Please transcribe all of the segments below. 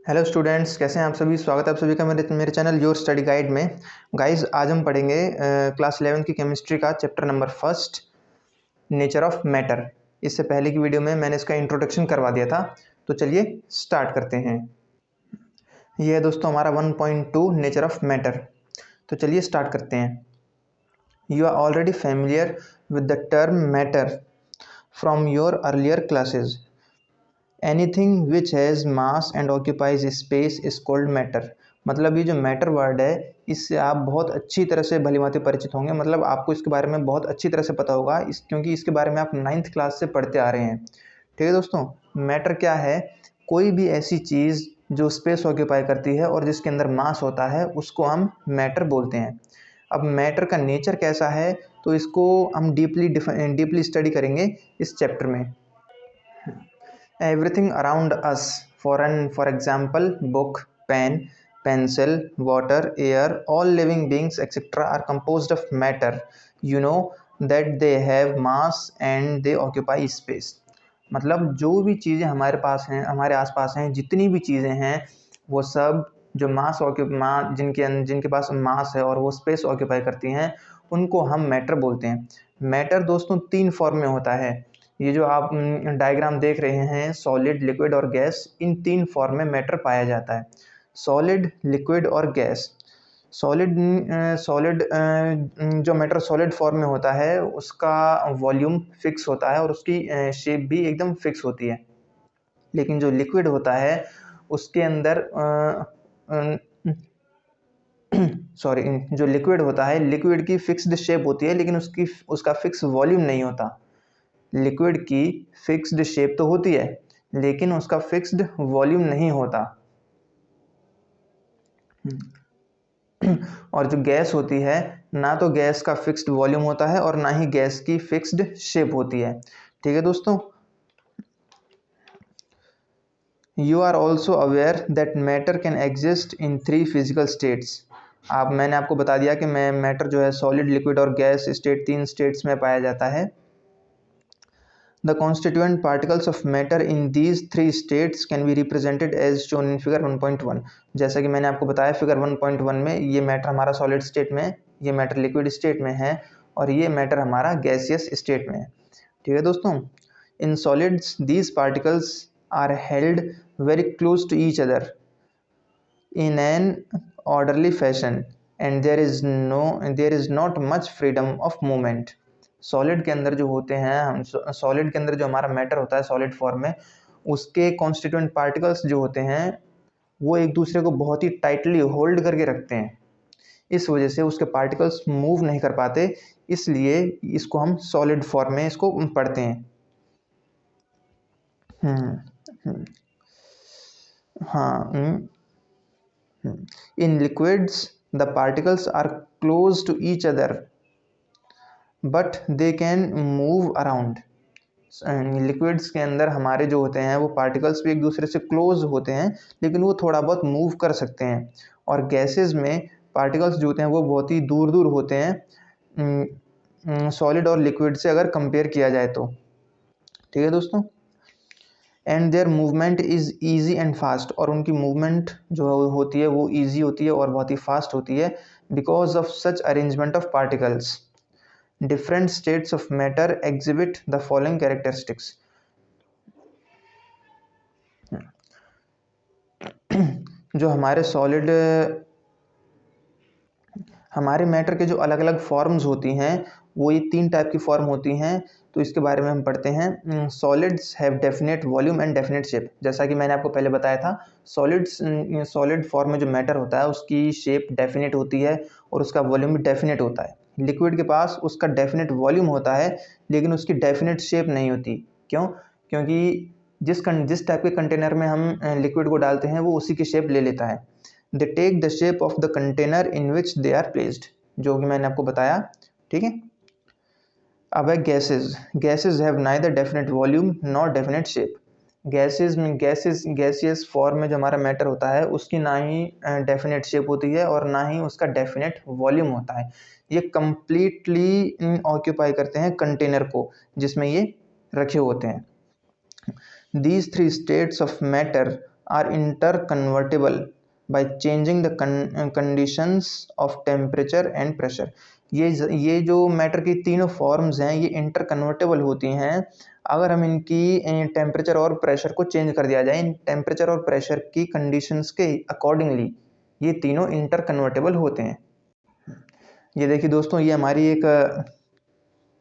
Hello students, कैसे हैं आप सभी। स्वागत है आप सभी का मेरे चैनल योर स्टडी गाइड में। गाइस, आज हम पढ़ेंगे क्लास 11 की केमिस्ट्री का chapter number first, nature of matter. इससे पहले की वीडियो में मैंने इसका इंट्रोडक्शन करवा दिया था, तो चलिए स्टार्ट करते हैं। ये है दोस्तों हमारा 1.2 नेचर ऑफ मैटर। तो चलिए स्टार्ट करते हैं। You are already familiar with the term matter from your earlier classes. Anything which has mass and occupies space is called matter. मतलब ये जो मैटर वर्ड है, इससे आप बहुत अच्छी तरह से भलीभांति परिचित होंगे। मतलब आपको इसके बारे में बहुत अच्छी तरह से पता होगा, क्योंकि इसके बारे में आप 9th क्लास से पढ़ते आ रहे हैं। ठीक है दोस्तों, मैटर क्या है? कोई भी ऐसी चीज़ जो स्पेस ऑक्यूपाई करती है और जिसके अंदर मास होता है, उसको हम मैटर बोलते हैं। अब मैटर का नेचर कैसा है, तो इसको हम डीपली स्टडी करेंगे इस चैप्टर में। Everything around us, for example, book, pen, pencil, water, air, all living beings etc. are composed of matter. You know that they have mass and they occupy space. मतलब जो भी चीज़ें हमारे पास हैं, हमारे आसपास हैं, जितनी भी चीज़ें हैं, वो सब जो जिनके पास मास है और वो स्पेस ऑक्यूपाई करती हैं, उनको हम मैटर बोलते हैं। मैटर दोस्तों 3 फॉर्म में होता है। ये जो आप डायग्राम देख रहे हैं, सॉलिड, लिक्विड और गैस, इन 3 फॉर्म में मैटर पाया जाता है। सॉलिड, लिक्विड और गैस। सॉलिड जो मैटर सॉलिड फॉर्म में होता है, उसका वॉल्यूम फिक्स होता है और उसकी शेप भी एकदम फिक्स होती है। लेकिन जो लिक्विड होता है उसके अंदर जो लिक्विड होता है, लिक्विड की फिक्स्ड शेप होती है, लेकिन उसका फिक्स वॉल्यूम नहीं होता। लिक्विड की फिक्स्ड शेप तो होती है, लेकिन उसका फिक्स्ड वॉल्यूम नहीं होता। और जो गैस होती है, ना तो गैस का फिक्स्ड वॉल्यूम होता है और ना ही गैस की फिक्स्ड शेप होती है। ठीक है दोस्तों, you are also aware that matter can exist in 3 physical states. मैंने आपको बता दिया कि मैटर जो है सॉलिड, लिक्विड और गैस स्टेट, 3 स्टेट्स में पाया जाता है। The constituent particles of matter in these 3 states can be represented as shown in figure 1.1। जैसा कि मैंने आपको बताया फिगर 1.1 में, ये मैटर हमारा सॉलिड स्टेट में, ये मैटर लिक्विड स्टेट में है और ये मैटर हमारा गैसियस स्टेट में है। ठीक है दोस्तों, in solids these particles are held very close to each other in an orderly fashion and there is not much freedom of movement। Solid के अंदर जो होते हैं, सॉलिड के अंदर जो हमारा मैटर होता है सॉलिड फॉर्म में, उसके कॉन्स्टिट्यूएंट पार्टिकल्स जो होते हैं वो एक दूसरे को बहुत ही टाइटली होल्ड करके रखते हैं। इस वजह से उसके पार्टिकल्स मूव नहीं कर पाते, इसलिए इसको हम सॉलिड फॉर्म में इसको पढ़ते हैं। हाँ, in liquids the particles are close to each other but they can move around। Liquids के अंदर हमारे जो होते हैं वो पार्टिकल्स भी एक दूसरे से क्लोज होते हैं, लेकिन वो थोड़ा बहुत मूव कर सकते हैं। और गैसेस में पार्टिकल्स जो होते हैं वो बहुत ही दूर दूर होते हैं सॉलिड और लिक्विड से अगर कंपेयर किया जाए तो। ठीक है दोस्तों, and there movement is easy and fast. और उनकी मूवमेंट जो होती है वो ईजी होती है और बहुत ही फास्ट होती है, because of such arrangement of particles. Different states of matter exhibit the following characteristics. जो हमारे मैटर के जो अलग अलग फॉर्म्स होती हैं, वो ये 3 टाइप की फॉर्म होती हैं। तो इसके बारे में हम पढ़ते हैं। Solids have definite volume and definite shape. जैसा कि मैंने आपको पहले बताया था, सॉलिड फॉर्म में जो मैटर होता है उसकी शेप डेफिनेट होती है और उसका वॉल्यूम भी डेफिनेट होता है। लिक्विड के पास उसका डेफिनेट वॉल्यूम होता है, लेकिन उसकी डेफिनेट शेप नहीं होती। क्यों? क्योंकि जिस टाइप के कंटेनर में हम लिक्विड को डालते हैं वो उसी की शेप ले लेता है। They take the shape of the container in which they are placed, जो कि मैंने आपको बताया। ठीक है, अब है gases have neither definite volume nor definite shape. Gaseous form में जो हमारा मैटर होता है उसकी ना ही डेफिनेट शेप होती है और ना ही उसका डेफिनेट वॉल्यूम होता है। ये कंप्लीटली ऑक्यूपाई करते हैं कंटेनर को जिसमें ये रखे होते हैं। These 3 states of matter are interconvertible by changing the conditions of temperature and pressure. ये जो मैटर की तीनों फॉर्म्स हैं ये इंटर कन्वर्टेबल होती हैं अगर हम इनकी टेम्परेचर और प्रेशर को चेंज कर दिया जाए। इन टेम्परेचर और प्रेशर की कंडीशंस के अकॉर्डिंगली ये तीनों इंटर कन्वर्टेबल होते हैं। ये देखिए दोस्तों, ये हमारी एक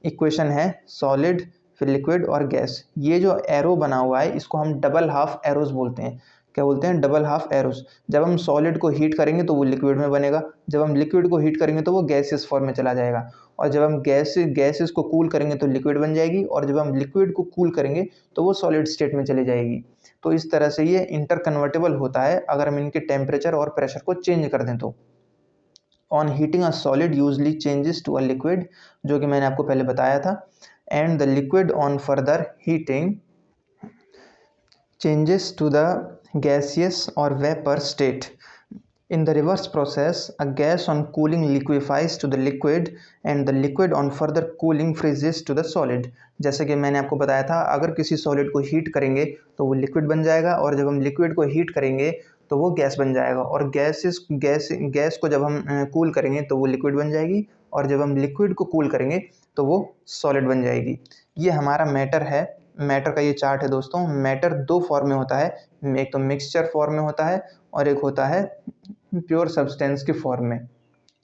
इक्वेशन है, सॉलिड फिर लिक्विड और गैस। ये जो एरो बना हुआ है इसको हम डबल हाफ एरोज बोलते हैं। क्या बोलते हैं? Double half arrows. जब हम सॉलिड को हीट करेंगे तो वो लिक्विड में बनेगा, जब हम लिक्विड को हीट करेंगे तो वो गैसियस फॉर्म में चला जाएगा, और जब हम गैसेस को कूल करेंगे तो लिक्विड बन जाएगी, और जब हम लिक्विड को कूल करेंगे तो वो सॉलिड स्टेट में चली जाएगी। तो इस तरह से ये इंटर कन्वर्टेबल होता है अगर हम इनके टेम्परेचर और प्रेशर को चेंज कर दें तो। On heating a solid usually changes to a liquid, जो कि मैंने आपको पहले बताया था, and the liquid on further heating changes to the gaseous or vapor state. In the reverse process, a gas on cooling liquefies to the liquid and the liquid on further cooling freezes to the solid. जैसे कि मैंने आपको बताया था, अगर किसी solid को heat करेंगे तो वो लिक्विड बन जाएगा, और जब हम लिक्विड को हीट करेंगे तो वो गैस बन जाएगा, और गैस को जब हम कूल करेंगे तो वो लिक्विड बन जाएगी, और जब हम लिक्विड को कूल करेंगे तो वो सॉलिड बन जाएगी। ये हमारा मैटर है। मैटर का ये चार्ट है दोस्तों। मैटर दो फॉर्म में होता है, एक तो मिक्सचर फॉर्म में होता है और एक होता है प्योर सब्सटेंस की फॉर्म में।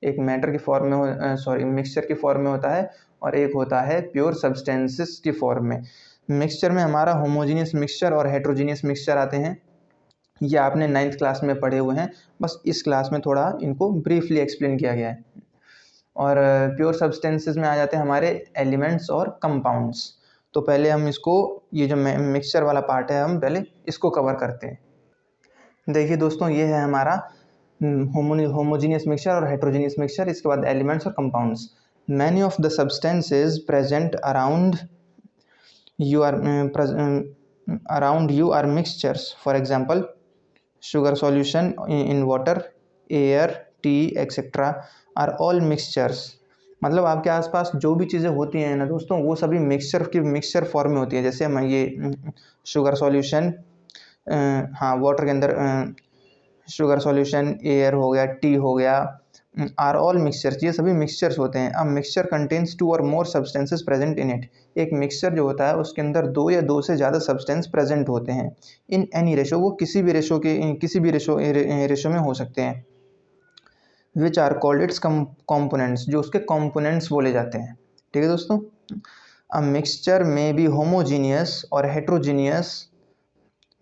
एक मैटर की फॉर्म में मिक्सचर की फॉर्म में होता है, और एक होता है प्योर सब्सटेंसेस की फॉर्म में। मिक्सचर में हमारा होमोजीनियस मिक्सचर और हेट्रोजीनियस मिक्सचर आते हैं। ये आपने 9th क्लास में पढ़े हुए हैं, बस इस क्लास में थोड़ा इनको ब्रीफली एक्सप्लेन किया गया है। और प्योर सब्सटेंसेस में आ जाते हैं हमारे एलिमेंट्स और कंपाउंड्स। तो पहले हम इसको, ये जो मिक्सचर वाला पार्ट है, हम पहले इसको कवर करते हैं। देखिए दोस्तों, ये है हमारा होमोजीनियस मिक्सचर और हेट्रोजीनियस मिक्सचर, इसके बाद एलिमेंट्स और compounds. Many of the substances present around you are mixtures. For example, sugar solution in water, air, tea, etc. are all mixtures. मतलब आपके आसपास जो भी चीज़ें होती हैं ना दोस्तों, वो सभी मिक्सचर फॉर्म में होती है। जैसे हम ये शुगर सॉल्यूशन, हाँ वाटर के अंदर शुगर सॉल्यूशन, एयर हो गया, टी हो गया, आर ऑल मिक्सचर्स, ये सभी मिक्सचर्स होते हैं। अब मिक्सचर कंटेन्स 2 और मोर सब्सटेंसेस प्रेजेंट इन इट। एक मिक्सचर जो होता है उसके अंदर 2 या 2 से ज़्यादा सब्सटेंस प्रेजेंट होते हैं। इन एनी रेशो, वो किसी भी रेशो में हो सकते हैं। Which are called its components, जो उसके कॉम्पोनेंट्स बोले जाते हैं। ठीक है दोस्तों। अ मिक्सचर में भी होमोजीनियस और हेट्रोजीनियस।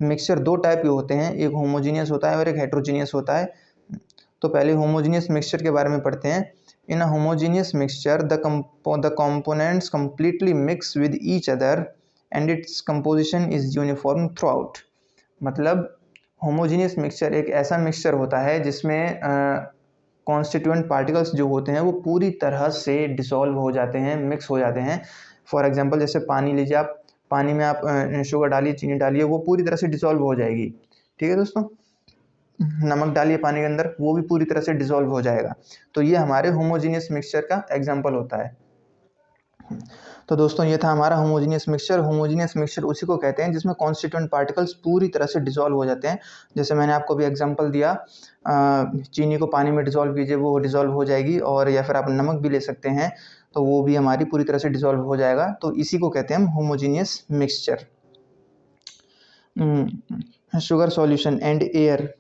मिक्सचर दो टाइप के होते हैं, एक होमोजीनियस होता है और एक हेट्रोजीनियस होता है। तो पहले होमोजीनियस मिक्सचर के बारे में पढ़ते हैं। In a homogeneous mixture the components completely mix with each other and its composition is uniform throughout. मतलब होमोजीनियस मिक्सचर एक ऐसा मिक्सचर होता है जिसमें कॉन्स्टिट्यूएंट पार्टिकल्स जो होते हैं वो पूरी तरह से डिसॉल्व हो जाते हैं, मिक्स हो जाते हैं। फॉर एग्जांपल, जैसे पानी लीजिए आप, पानी में आप शुगर डालिए, चीनी डालिए, वो पूरी तरह से डिसॉल्व हो जाएगी। ठीक है दोस्तों। नमक डालिए पानी के अंदर, वो भी पूरी तरह से डिसॉल्व हो जाएगा। तो ये हमारे होमोजीनियस मिक्सचर का एग्जांपल होता है। तो दोस्तों, ये था हमारा होमोजीनियस मिक्सचर। होमोजीनियस मिक्सचर उसी को कहते हैं जिसमें कॉन्स्टिट्यूएंट पार्टिकल्स पूरी तरह से डिसॉल्व हो जाते हैं। जैसे मैंने आपको भी एग्जांपल दिया, चीनी को पानी में डिसॉल्व कीजिए, वो डिसॉल्व हो जाएगी, और या फिर आप नमक भी ले सकते हैं, तो वो भी हमारी पूरी तरह से डिसॉल्व हो जाएगा। तो इसी को कहते हैं हम homogeneous mixture. sugar solution and air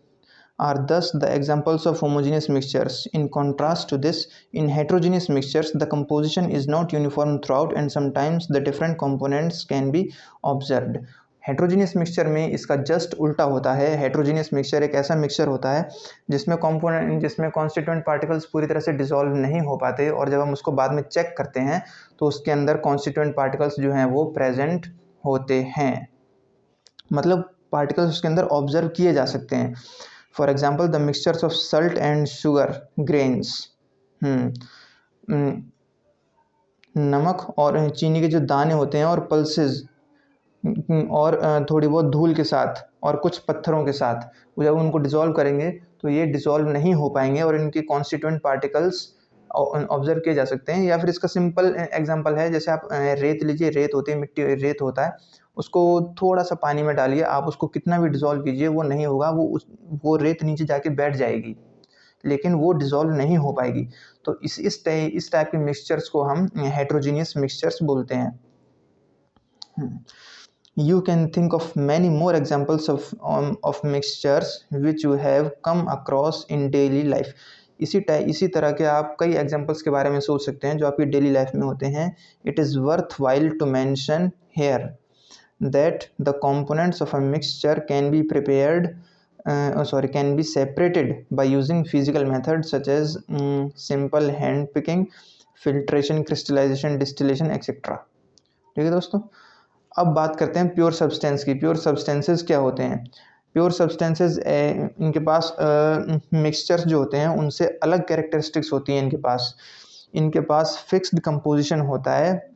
are thus the examples of homogeneous mixtures. In contrast to this, in heterogeneous mixtures, the composition is not uniform throughout and sometimes the different components can be observed. Heterogeneous mixture में इसका just उल्टा होता है। Heterogeneous mixture एक ऐसा mixture होता है जिसमें कॉन्स्टिट्यूएंट पार्टिकल्स पूरी तरह से डिसॉल्व नहीं हो पाते, और जब हम उसको बाद में चेक करते हैं तो उसके अंदर कॉन्स्टिट्यूएंट पार्टिकल्स जो हैं वो प्रेजेंट होते हैं। मतलब पार्टिकल्स उसके अंदर ऑब्जर्व किए जा सकते हैं। For example, the mixtures of Salt and sugar grains, नमक और चीनी के जो दाने होते हैं और पल्सेस, और थोड़ी बहुत धूल के साथ और कुछ पत्थरों के साथ, जब उनको डिसॉल्व करेंगे तो ये डिसॉल्व नहीं हो पाएंगे और इनके कॉन्स्टिट्यूएंट पार्टिकल्स ऑब्जर्व किए जा सकते हैं। या फिर इसका सिंपल एग्जांपल है, जैसे आप रेत लीजिए, रेत होती है, मिट्टी रेत होता है, उसको थोड़ा सा पानी में डालिए, आप उसको कितना भी डिज़ोल्व कीजिए वो नहीं होगा, वो रेत नीचे जाके बैठ जाएगी, लेकिन वो डिज़ोल्व नहीं हो पाएगी। तो इस टाइप के मिक्सचर्स को हम हेटेरोजेनियस मिक्सचर्स बोलते हैं। You can think of many more examples of mixtures which you have come across in daily life. इसी तरह के आप कई एग्जाम्पल्स के बारे में सोच सकते हैं जो आपकी डेली लाइफ में होते हैं। It is worthwhile to mention here that the components of a mixture can be separated by using physical methods such as simple hand picking, filtration, crystallization, distillation, etc. ठीक है दोस्तों, अब बात करते हैं प्योर सब्सटेंस की। Pure substances क्या होते हैं? प्योर सब्सटेंसेस इनके पास मिक्सचर्स जो होते हैं उनसे अलग कैरेक्टरिस्टिक्स होती हैं। इनके पास फिक्स्ड कंपोजिशन होता है,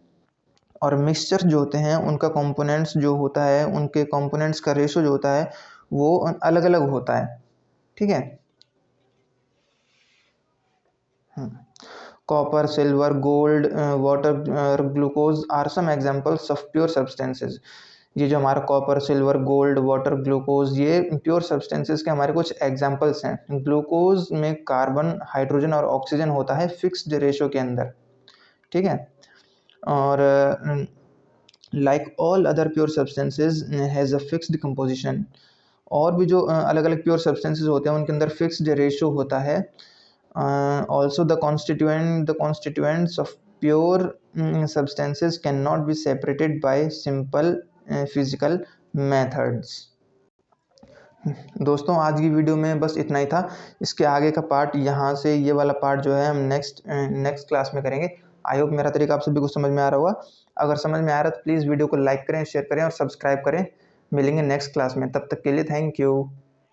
और मिक्सचर जो होते हैं उनका कंपोनेंट्स जो होता है, उनके कंपोनेंट्स का रेशो जो होता है वो अलग अलग होता है। ठीक है, copper, silver, gold, water, glucose are some examples of pure substances. ये जो हमारा copper, silver, gold, water, glucose, ये प्योर सब्सटेंसेस के हमारे कुछ एग्जांपल्स हैं। ग्लूकोज में कार्बन, हाइड्रोजन और ऑक्सीजन होता है फिक्स्ड रेशो के अंदर। ठीक है, और like all other pure substances has a fixed composition. और भी जो अलग अलग प्योर सब्सटेंसेज होते हैं उनके अंदर फिक्स्ड रेशो होता है। Also the constituents of pure substances can not be separated by simple physical methods. दोस्तों आज की वीडियो में बस इतना ही था। इसके आगे का पार्ट, यहाँ से ये वाला पार्ट जो है हम नेक्स्ट क्लास में करेंगे। आई होप मेरा तरीका आप सभी को समझ में आ रहा होगा। अगर समझ में आ रहा है तो प्लीज़ वीडियो को लाइक करें, शेयर करें और सब्सक्राइब करें। मिलेंगे नेक्स्ट क्लास में, तब तक के लिए थैंक यू।